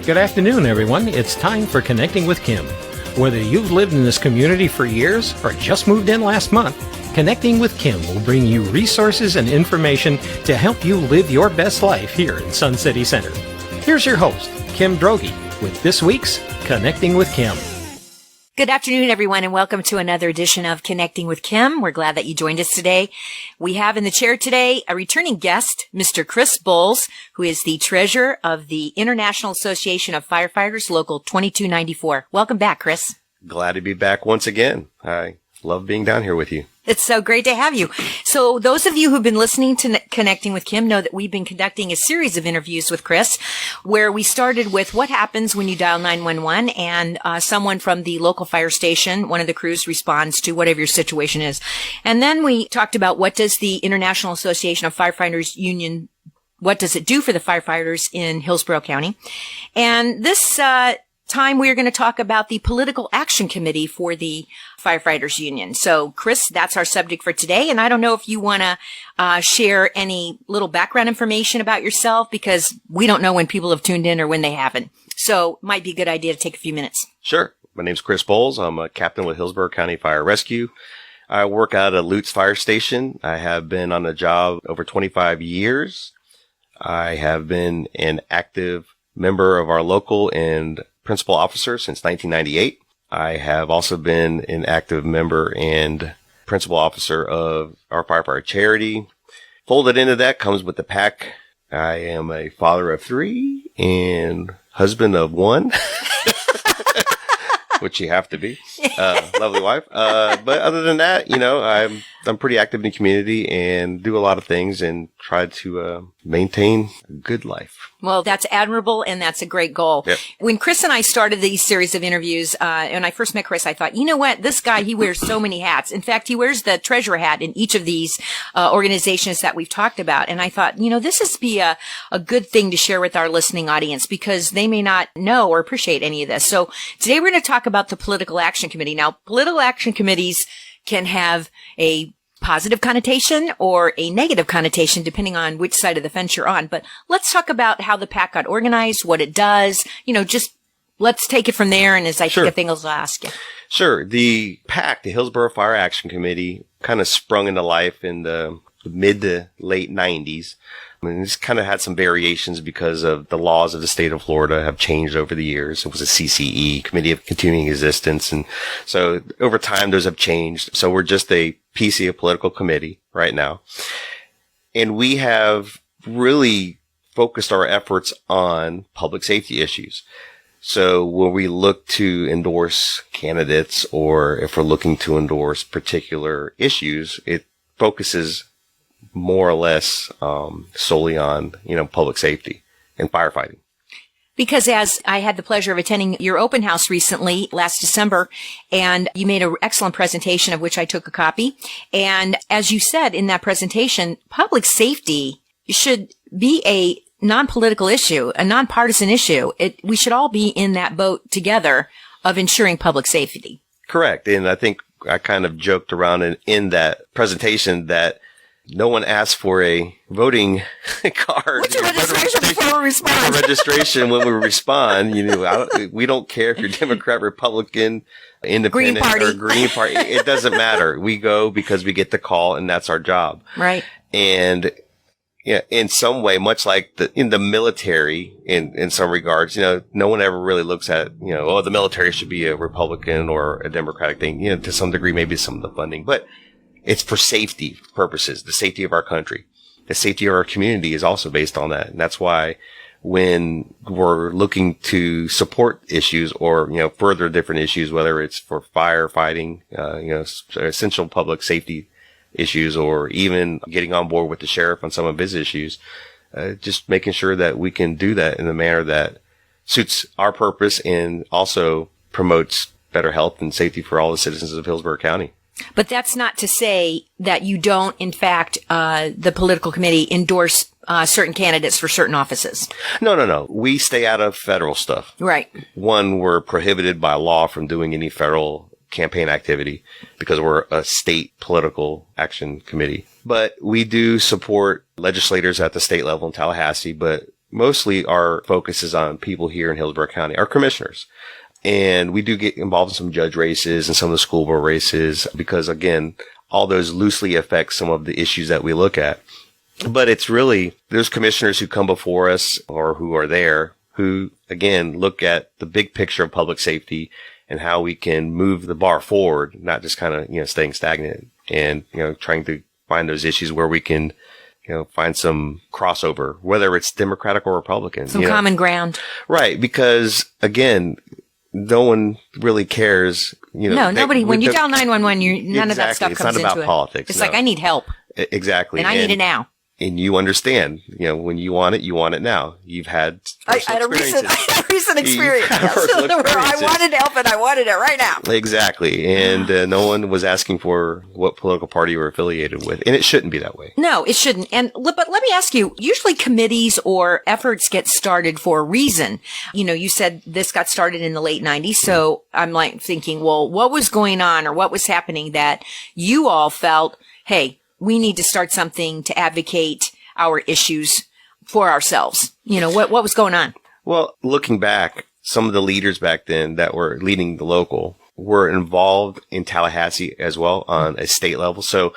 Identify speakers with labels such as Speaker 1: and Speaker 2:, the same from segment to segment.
Speaker 1: Good afternoon, everyone. It's time for Connecting with Kim. Whether you've lived in this community for years or just moved in last month, Connecting with Kim will bring you resources and information to help you live your best life here in Sun City Center. Here's your host, Kim Droege, with this week's Connecting with Kim.
Speaker 2: Good afternoon, everyone, and welcome to another edition of Connecting with Kim. We're glad that you joined us today. We have in the chair today a returning guest, Mr. Chris Boles, who is the treasurer of the International Association of Firefighters, Local 2294. Welcome back, Chris.
Speaker 3: Glad to be back once again. I love being down here with you.
Speaker 2: It's so great to have you. So those of you who've been listening to Connecting with Kim know that we've been conducting a series of interviews with Chris, where we started with what happens when you dial 911 and someone from the local fire station, one of the crews, responds to whatever your situation is. And then we talked about what does the International Association of Firefighters Union, what does it do for the firefighters in Hillsborough County? And this time we are going to talk about the Political Action Committee for the Firefighters Union. So, Chris, that's our subject for today. And I don't know if you want to share any little background information about yourself, because we don't know when people have tuned in or when they haven't. So, it might be a good idea to take a few minutes.
Speaker 3: Sure. My name's Chris Boles. I'm a captain with Hillsborough County Fire Rescue. I work out at Lutz Fire Station. I have been on the job over 25 years. I have been an active member of our local and principal officer since 1998. I have also been an active member and principal officer of our firefighter charity. Folded into that comes with the PAC. I am a father of 3 and husband of 1, which you have to be. Lovely wife. But other than that, you know, I'm pretty active in the community and do a lot of things and try to maintain a good life.
Speaker 2: Well, that's admirable, and that's a great goal.
Speaker 3: Yep.
Speaker 2: When Chris and I started these series of interviews, and I first met Chris, I thought, you know what? This guy, he wears so many hats. In fact, he wears the treasurer hat in each of these organizations that we've talked about. And I thought, you know, this is be a good thing to share with our listening audience, because they may not know or appreciate any of this. So today we're going to talk about the Political Action Committee. Now, political action committees can have a positive connotation or a negative connotation, depending on which side of the fence you're on. But let's talk about how the PAC got organized, what it does, you know, just let's take it from there. And as I think of things, I'll ask you.
Speaker 3: Sure. The PAC, the Hillsborough Fire Action Committee, kind of sprung into life in the mid to late 90s. I mean, it's kind of had some variations because of the laws of the state of Florida have changed over the years. It was a CCE, Committee of Continuing Existence. And so over time, those have changed. So we're just a PC, a political committee right now. And we have really focused our efforts on public safety issues. So when we look to endorse candidates, or if we're looking to endorse particular issues, it focuses more or less solely on, you know, public safety and firefighting.
Speaker 2: Because as I had the pleasure of attending your open house recently, last December, and you made an excellent presentation of which I took a copy. And as you said in that presentation, public safety should be a non-political issue, a non-partisan issue. We should all be in that boat together of ensuring public safety.
Speaker 3: Correct. And I think I kind of joked around in that presentation that no one asked for a voting card.
Speaker 2: What's your registration before we respond?
Speaker 3: Registration when we respond. You know, we don't care if you're Democrat, Republican, Independent, or Green Party. It doesn't matter. We go because we get the call, and that's our job.
Speaker 2: Right.
Speaker 3: And yeah, in some way, much like in the military, in some regards, you know, no one ever really looks at, you know, oh, the military should be a Republican or a Democratic thing. You know, to some degree, maybe some of the funding, but it's for safety purposes, the safety of our country. The safety of our community is also based on that. And that's why when we're looking to support issues or, you know, further different issues, whether it's for firefighting, you know, essential public safety issues, or even getting on board with the sheriff on some of his issues, just making sure that we can do that in a manner that suits our purpose and also promotes better health and safety for all the citizens of Hillsborough County.
Speaker 2: But that's not to say that you don't, in fact, the political committee endorse certain candidates for certain offices.
Speaker 3: No. We stay out of federal stuff.
Speaker 2: Right.
Speaker 3: One, we're prohibited by law from doing any federal campaign activity because we're a state political action committee. But we do support legislators at the state level in Tallahassee, but mostly our focus is on people here in Hillsborough County, our commissioners. And we do get involved in some judge races and some of the school board races because, again, all those loosely affect some of the issues that we look at. But it's really, there's commissioners who come before us or who are there who, again, look at the big picture of public safety and how we can move the bar forward, not just kind of, staying stagnant and, trying to find those issues where we can, find some crossover, whether it's Democratic or Republican.
Speaker 2: Some common ground.
Speaker 3: Right. Because again, no one really cares.
Speaker 2: No, nobody, when you dial 911, none of that stuff
Speaker 3: it's
Speaker 2: comes into it.
Speaker 3: It's not about politics.
Speaker 2: It's like, I need help.
Speaker 3: Exactly.
Speaker 2: And I need it now.
Speaker 3: And you understand, when you want it now. You've had
Speaker 2: I had a recent experience. Where I wanted help and I wanted it right now.
Speaker 3: Exactly. And no one was asking for what political party you were affiliated with. And it shouldn't be that way.
Speaker 2: No, it shouldn't. But let me ask you, usually committees or efforts get started for a reason. You said this got started in the late 90s. So I'm like thinking, well, what was going on or what was happening that you all felt, hey, we need to start something to advocate our issues for ourselves. What was going on?
Speaker 3: Well, looking back, some of the leaders back then that were leading the local were involved in Tallahassee as well on a state level. So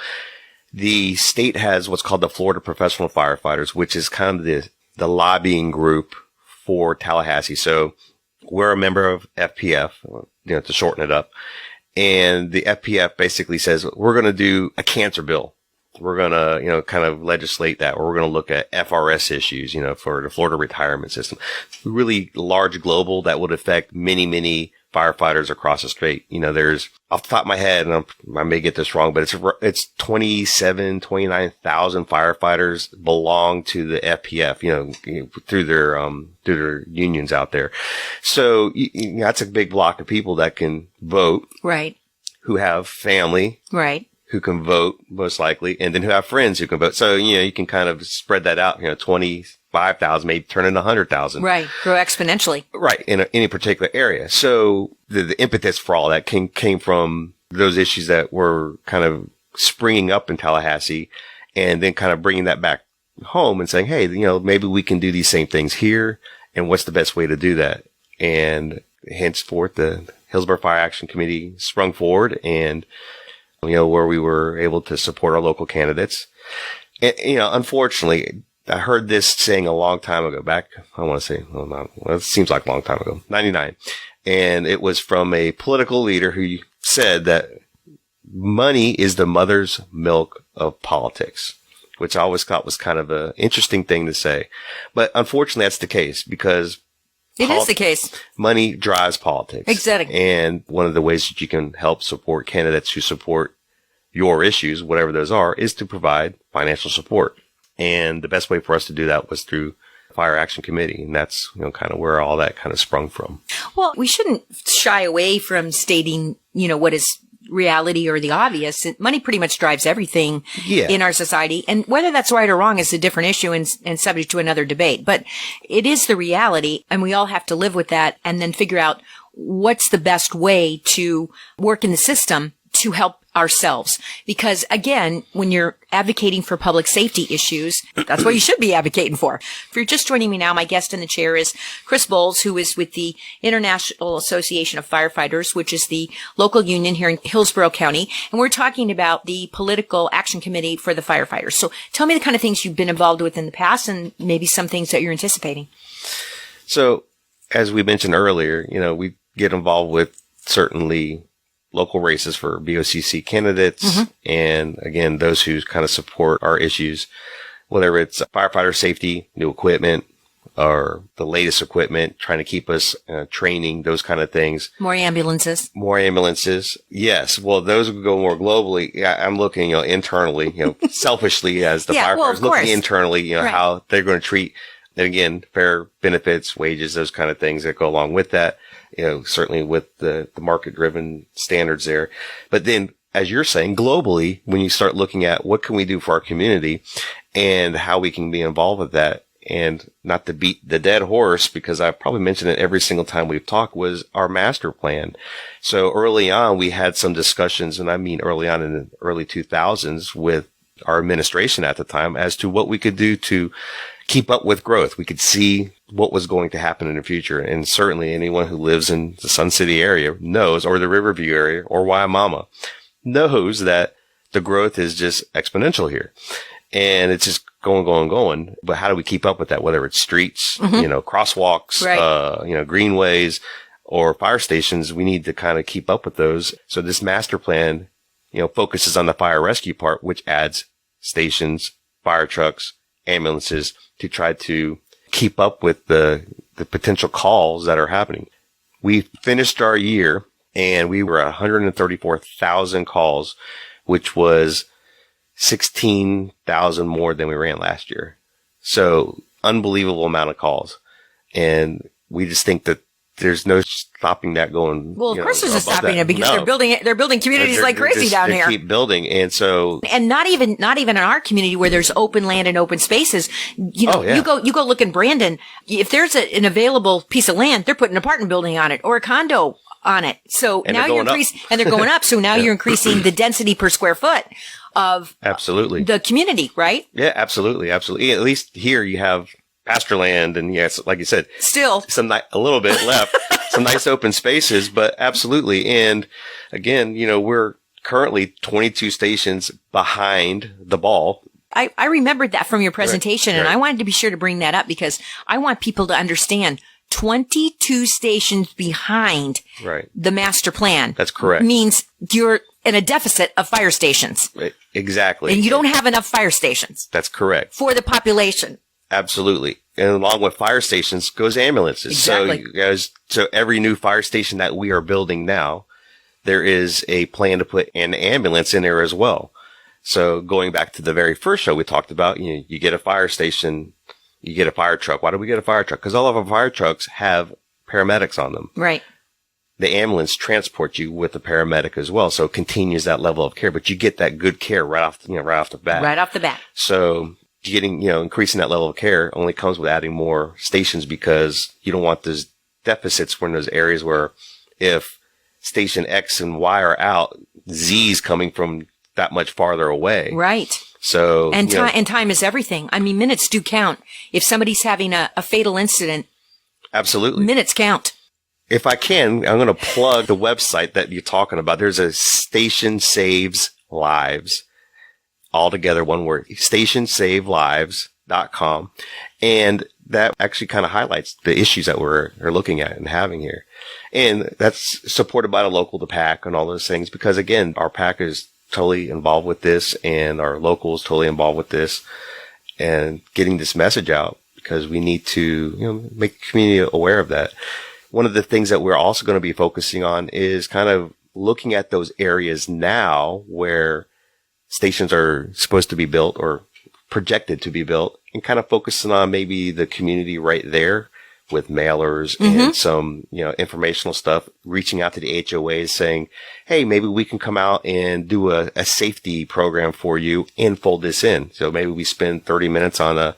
Speaker 3: the state has what's called the Florida Professional Firefighters, which is kind of the lobbying group for Tallahassee. So we're a member of FPF, to shorten it up. And the FPF basically says, we're going to do a cancer bill. We're going to, kind of legislate that, or we're going to look at FRS issues, for the Florida retirement system. Really large global that would affect many, many firefighters across the state. There's, off the top of my head, and I may get this wrong, but it's 29,000 firefighters belong to the FPF, through their unions out there. So that's a big block of people that can vote.
Speaker 2: Right.
Speaker 3: Who have family. Right. Who can vote most likely, and then who have friends who can vote. So, you can kind of spread that out, 25,000, maybe turn into 100,000.
Speaker 2: Right. Grow exponentially.
Speaker 3: Right. In any particular area. So the impetus for all that came from those issues that were kind of springing up in Tallahassee and then kind of bringing that back home and saying, hey, maybe we can do these same things here. And what's the best way to do that? And henceforth, the Hillsborough Fire Action Committee sprung forward and where we were able to support our local candidates. And, unfortunately, I heard this saying a long time ago, it seems like a long time ago, 99. And it was from a political leader who said that money is the mother's milk of politics, which I always thought was kind of an interesting thing to say. But unfortunately, that's the case because
Speaker 2: it is the case.
Speaker 3: Money drives politics.
Speaker 2: Exactly.
Speaker 3: And one of the ways that you can help support candidates who support your issues, whatever those are, is to provide financial support. And the best way for us to do that was through Fire Action Committee. And that's, kind of where all that kind of sprung from.
Speaker 2: Well, we shouldn't shy away from stating, what is reality or the obvious. Money pretty much drives everything in our society. And whether that's right or wrong is a different issue and subject to another debate. But it is the reality, and we all have to live with that and then figure out what's the best way to work in the system to help ourselves. Because again, when you're advocating for public safety issues, that's what you should be advocating for. If you're just joining me now, my guest in the chair is Chris Boles, who is with the International Association of Firefighters, which is the local union here in Hillsborough County. And we're talking about the Political Action Committee for the firefighters. So tell me the kind of things you've been involved with in the past and maybe some things that you're anticipating.
Speaker 3: So as we mentioned earlier, we get involved with certainly local races for BOCC candidates. And again, those who kind of support our issues, whether it's firefighter safety, new equipment, or the latest equipment, trying to keep us training, those kind of things.
Speaker 2: More ambulances.
Speaker 3: Yes. Well, those would go more globally. Yeah, I'm looking, internally, selfishly as the firefighters, looking internally, how they're going to treat, and again, fair benefits, wages, those kind of things that go along with that. Certainly with the market-driven standards there. But then, as you're saying, globally, when you start looking at what can we do for our community and how we can be involved with that, and not to beat the dead horse, because I've probably mentioned it every single time we've talked, was our master plan. So early on, we had some discussions, and I mean early on in the early 2000s with our administration at the time as to what we could do to keep up with growth. We could see what was going to happen in the future. And certainly anyone who lives in the Sun City area knows, or the Riverview area, or Waimama, knows that the growth is just exponential here. And it's just going. But how do we keep up with that? Whether it's streets, crosswalks,
Speaker 2: right.
Speaker 3: Greenways, or fire stations, we need to kind of keep up with those. So this master plan, focuses on the fire rescue part, which adds stations, fire trucks, ambulances to try to keep up with the potential calls that are happening. We finished our year and we were at 134,000 calls, which was 16,000 more than we ran last year. So unbelievable amount of calls. And we just think that there's no stopping that going.
Speaker 2: Well, of course there's no stopping it because they're building communities like crazy down here.
Speaker 3: They keep building. And so.
Speaker 2: And not even in our community where there's open land and open spaces. You go look in Brandon. If there's an available piece of land, they're putting an apartment building on it or a condo on it. So
Speaker 3: and
Speaker 2: now you're increasing, and they're going up. So now you're increasing the density per square foot of
Speaker 3: absolutely
Speaker 2: the community, right?
Speaker 3: Yeah, absolutely. Absolutely. At least here you have pasture land and yes, like you said,
Speaker 2: still
Speaker 3: a little bit left, some nice open spaces, but absolutely. And again, we're currently 22 stations behind the ball.
Speaker 2: I remembered that from your presentation,
Speaker 3: right.
Speaker 2: And I wanted to be sure to bring that up because I want people to understand 22 stations behind the master plan.
Speaker 3: That's correct.
Speaker 2: Means you're in a deficit of fire stations.
Speaker 3: Right. Exactly.
Speaker 2: And you don't have enough fire stations.
Speaker 3: That's correct.
Speaker 2: For the population.
Speaker 3: Absolutely. And along with fire stations goes ambulances.
Speaker 2: Exactly.
Speaker 3: So every new fire station that we are building now, there is a plan to put an ambulance in there as well. So going back to the very first show we talked about, you get a fire station, you get a fire truck. Why do we get a fire truck? Because all of our fire trucks have paramedics on them.
Speaker 2: Right.
Speaker 3: The ambulance transports you with the paramedic as well. So it continues that level of care, but you get that good care right off the bat.
Speaker 2: Right off the bat.
Speaker 3: So getting, increasing that level of care only comes with adding more stations because you don't want those deficits in those areas where if station X and Y are out, Z's coming from that much farther away.
Speaker 2: Right.
Speaker 3: So,
Speaker 2: and time is everything. I mean, minutes do count. If somebody's having a fatal incident.
Speaker 3: Absolutely.
Speaker 2: Minutes count.
Speaker 3: If I can, I'm going to plug the website that you're talking about. There's a Station Saves Lives. All together, one word, stationsavelives.com. And that actually kind of highlights the issues that we're looking at and having here. And that's supported by the PAC and all those things because again, our PAC is totally involved with this and our locals totally involved with this and getting this message out because we need to, make the community aware of that. One of the things that we're also going to be focusing on is kind of looking at those areas now where stations are supposed to be built or projected to be built and kind of focusing on maybe the community right there with mailers and some, informational stuff, reaching out to the HOAs saying, hey, maybe we can come out and do a safety program for you and fold this in. So maybe we spend 30 minutes on a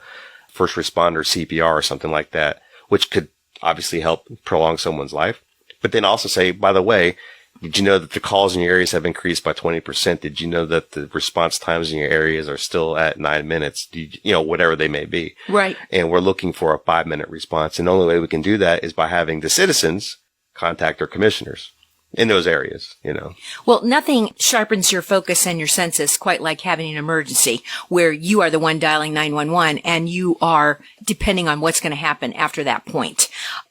Speaker 3: first responder CPR or something like that, which could obviously help prolong someone's life. But then also say, by the way, did you know that the calls in your areas have increased by 20%? Did you know that the response times in your areas are still at 9 minutes? Whatever they may be.
Speaker 2: Right.
Speaker 3: And we're looking for a 5-minute response. And the only way we can do that is by having the citizens contact their commissioners in those areas,
Speaker 2: Well, nothing sharpens your focus and your senses quite like having an emergency where you are the one dialing 911 and you are depending on what's going to happen after that point.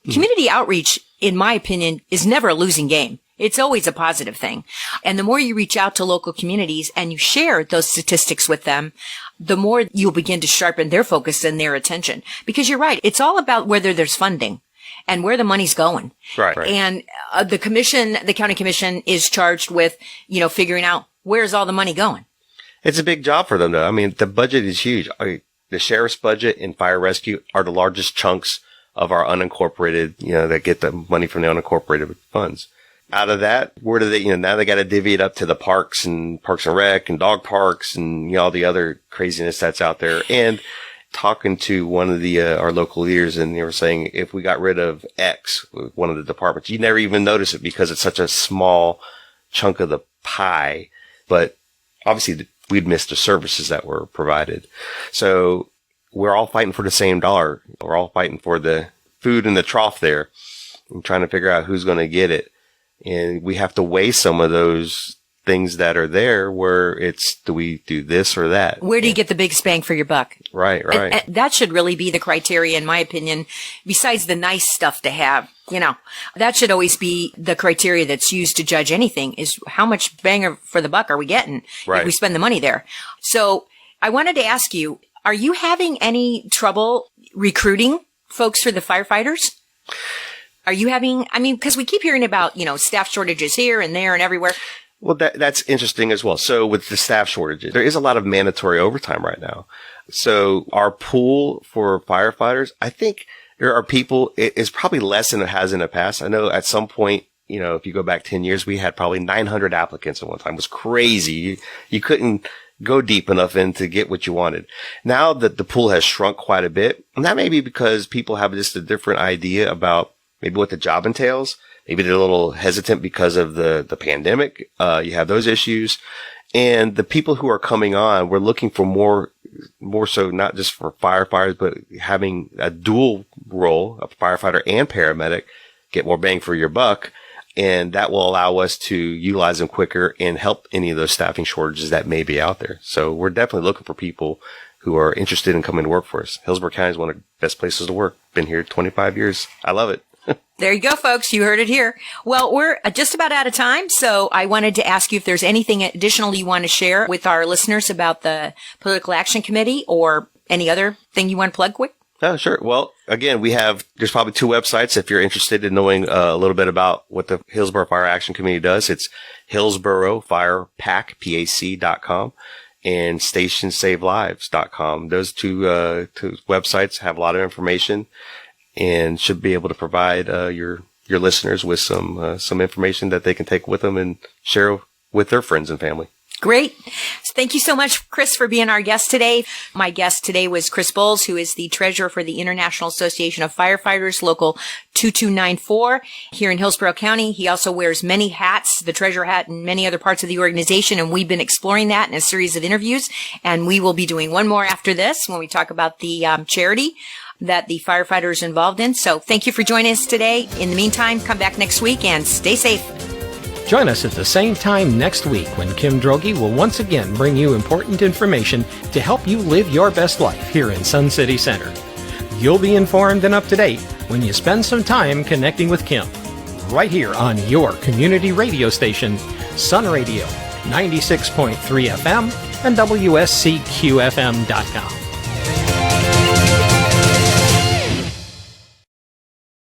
Speaker 2: Community outreach, in my opinion, is never a losing game. It's always a positive thing. And the more you reach out to local communities and you share those statistics with them, the more you'll begin to sharpen their focus and their attention. Because you're right. It's all about whether there's funding and where the money's going.
Speaker 3: Right.
Speaker 2: And the county commission is charged with, figuring out where's all the money going.
Speaker 3: It's a big job for them, though. I mean, the budget is huge. The sheriff's budget and fire rescue are the largest chunks of our unincorporated, that get the money from the unincorporated funds. Out of that, where do they, now they got to divvy it up to the parks and rec and dog parks and, all the other craziness that's out there. And talking to one of the, our local leaders, and they were saying if we got rid of X, one of the departments, you never even notice it because it's such a small chunk of the pie. But obviously we'd miss the services that were provided. So we're all fighting for the same dollar. We're all fighting for the food in the trough there and trying to figure out who's going to get it. And we have to weigh some of those things that are there where it's, do we do this or that?
Speaker 2: Where do you get the biggest bang for your buck?
Speaker 3: Right.
Speaker 2: And that should really be the criteria, in my opinion, besides the nice stuff to have. That should always be the criteria that's used to judge anything, is how much bang for the buck are we getting if we spend the money there. So I wanted to ask you, are you having any trouble recruiting folks for the firefighters? Are you having, because we keep hearing about, staff shortages here and there and everywhere.
Speaker 3: Well, that's interesting as well. So with the staff shortages, there is a lot of mandatory overtime right now. So our pool for firefighters, I think there are people, it's probably less than it has in the past. I know at some point, if you go back 10 years, we had probably 900 applicants at one time. It was crazy. You couldn't go deep enough in to get what you wanted. Now that the pool has shrunk quite a bit, and that may be because people have just a different idea about maybe what the job entails. Maybe they're a little hesitant because of the pandemic. You have those issues. And the people who are coming on, we're looking for more so not just for firefighters, but having a dual role, a firefighter and paramedic, get more bang for your buck. And that will allow us to utilize them quicker and help any of those staffing shortages that may be out there. So we're definitely looking for people who are interested in coming to work for us. Hillsborough County is one of the best places to work. Been here 25 years. I love it.
Speaker 2: There you go, folks. You heard it here. Well, we're just about out of time, so I wanted to ask you if there's anything additional you want to share with our listeners about the Political Action Committee or any other thing you want to plug quick.
Speaker 3: Oh, sure. Well, again, there's probably 2 websites if you're interested in knowing a little bit about what the Hillsborough Fire Action Committee does. It's Hillsborough Fire PAC, PAC.com, and StationSaveLives.com. Those two websites have a lot of information and should be able to provide your listeners with some information that they can take with them and share with their friends and family.
Speaker 2: Great. Thank you so much, Chris, for being our guest today. My guest today was Chris Boles, who is the treasurer for the International Association of Firefighters, Local 2294 here in Hillsborough County. He also wears many hats, the treasurer hat and many other parts of the organization, and we've been exploring that in a series of interviews, and we will be doing one more after this when we talk about the charity that the firefighters are involved in. So thank you for joining us today. In the meantime, come back next week and stay safe.
Speaker 1: Join us at the same time next week when Kim Droege will once again bring you important information to help you live your best life here in Sun City Center. You'll be informed and up to date when you spend some time connecting with Kim, right here on your community radio station, Sun Radio, 96.3 FM and WSCQFM.com.